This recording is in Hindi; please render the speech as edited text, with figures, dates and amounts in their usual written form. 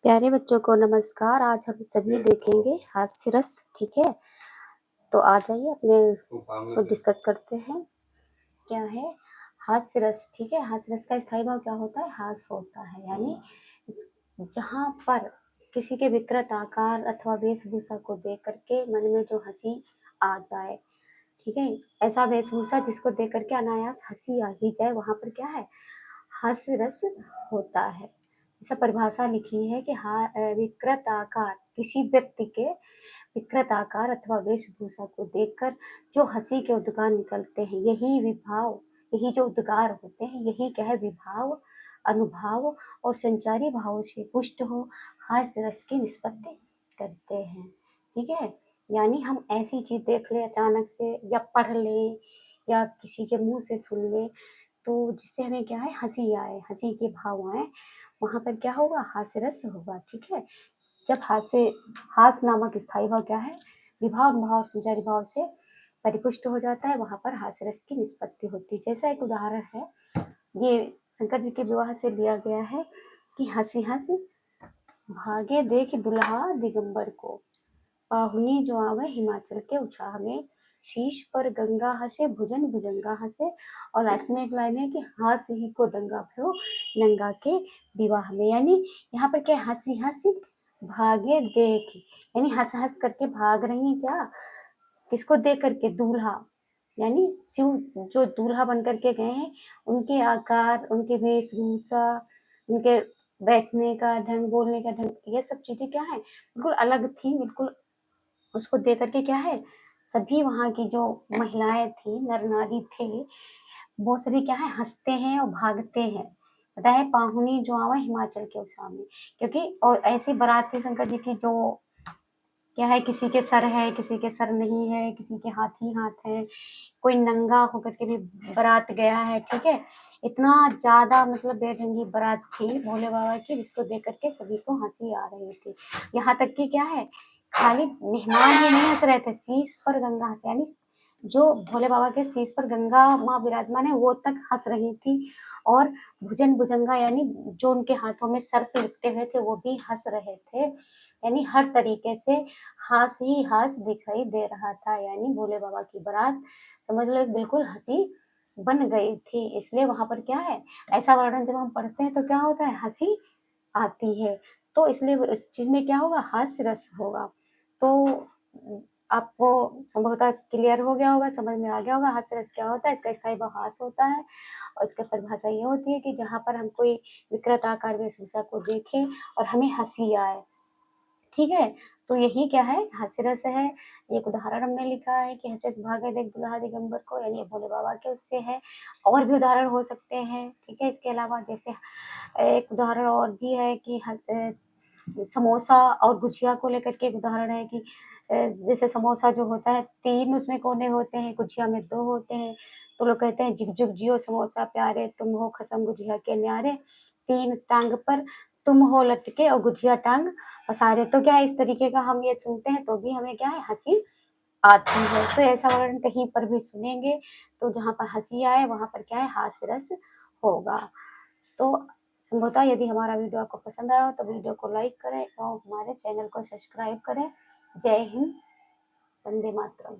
प्यारे बच्चों को नमस्कार। आज हम सभी देखेंगे हास्य रस। ठीक है, तो आ जाइए अपने इसको डिस्कस करते हैं। क्या है हास्य रस? ठीक है, हास्य रस का स्थायी भाव क्या होता है? हास्य होता है, यानी जहाँ पर किसी के विकृत आकार अथवा वेशभूषा को देख करके मन में जो हंसी आ जाए। ठीक है, ऐसा वेशभूषा जिसको देख करके अनायास हंसी आ ही जाए, वहां पर क्या है? हास्य रस होता है। ऐसा परिभाषा लिखी है कि विकृत आकार, किसी व्यक्ति के विकृत आकार अथवा वेशभूषा को देखकर जो हंसी के उद्गार निकलते हैं, यही विभाव, यही जो उद्गार होते हैं, यही क्या है? विभाव, अनुभाव और संचारी भावों से पुष्ट हो हास्य रस की निष्पत्ति करते हैं। ठीक है, यानी हम ऐसी चीज देख ले अचानक से, या पढ़ ले, या किसी के मुंह से सुन ले, तो जिससे हमें क्या है? हंसी आए, हंसी के भाव आए, वहां पर क्या होगा? हास्य रस होगा। ठीक है, जब हास्य नामक स्थायी भाव क्या है? विभाव, अनुभाव और संचारी भाव से परिपुष्ट हो जाता है, वहां पर हास्य रस की निष्पत्ति होती है। जैसा एक उदाहरण है, ये शंकर जी के विवाह से लिया गया है कि हंसी हंस भागे देख दुल्हा दिगंबर को, पाहुनी जो आवे हिमाचल के उछाह में, शीश पर गंगा हंसे भुजन भुजंगा हंसे। और लास्ट में एक लाइन है कि हास ही को दंगा भयो नंगा के विवाह में। यानी यहाँ पर क्या? हंसी हंसी भागे देख, यानी हंस हंस करके भाग रही है क्या? किसको देख करके? दूल्हा, यानी शिव जो दूल्हा बन करके गए हैं, उनके आकार, उनके वेशभूषा, उनके बैठने का ढंग, बोलने का ढंग, ये सब चीजें क्या है? बिल्कुल अलग थी। बिल्कुल उसको देख करके क्या है? सभी वहां की जो महिलाएं थी, नर नारी थे, वो सभी क्या है? हंसते हैं और भागते हैं। पता है, पाहुनी जो आवा हिमाचल के उषा में, क्योंकि और ऐसी बारात थी शंकर जी की, जो क्या है? किसी के सर है, किसी के सर नहीं है, किसी के हाथ ही हाथ है, कोई नंगा होकर के भी बारात गया है। ठीक है, इतना ज्यादा मतलब बेढंगी बारात थी भोले बाबा की, जिसको देख करके सभी को हंसी आ रही थी। यहाँ तक कि क्या है? खाली मेहमान ही नहीं हंस रहे थे, शीश पर गंगा हंस, यानी जो भोले बाबा के शीश पर गंगा माँ विराजमान है, वो तक हंस रही थी। और भुजन भुजंगा, यानी जो उनके हाथों में सर्प लिपटे हुए थे, वो भी हंस रहे थे। यानी हर तरीके से हास ही हास दिखाई दे रहा था। यानी भोले बाबा की बारात समझ लो बिल्कुल हंसी बन गई थी। इसलिए वहां पर क्या है? ऐसा वर्णन जब हम पढ़ते हैं तो क्या होता है? हंसी आती है। तो इसलिए इस चीज में क्या होगा? हास्य रस होगा। तो आपको संभवतः क्लियर हो गया होगा, समझ में आ गया होगा हास्य रस क्या होता है। इसका स्थायी भाव हास्य होता है, और इसकी परिभाषा ये होती है कि जहां पर हम कोई विकृत आकार वेशभूषा को देखें और हमें हंसी आए। ठीक है, तो यही क्या है? हास्य रस है। एक उदाहरण हमने लिखा है कि हंसे भागे देख दुल्हा दिगंबर को, यानी ये भोले बाबा के उससे है। और भी उदाहरण हो सकते हैं। ठीक है, इसके अलावा जैसे एक उदाहरण और भी है कि समोसा और गुजिया को लेकर के एक उदाहरण है कि जैसे समोसा जो होता है, 3 उसमें कोने होते हैं, गुजिया में 2 होते हैं। तो लोग कहते हैं, जुग जुग जियो समोसा प्यारे, तुम हो खसम गुजिया के न्यारे, 3 टांग पर तुम हो लटके और गुजिया टांग पसारे। तो क्या है? इस तरीके का हम ये सुनते हैं तो भी हमें क्या है? हंसी आती है। तो ऐसा वर्णन कहीं पर भी सुनेंगे तो जहां पर हंसी आए, वहां पर क्या है? हास्य रस होगा। तो संभवतः यदि हमारा वीडियो आपको पसंद आया हो तो वीडियो को लाइक करें और हमारे चैनल को सब्सक्राइब करें। जय हिंद, वंदे मातरम।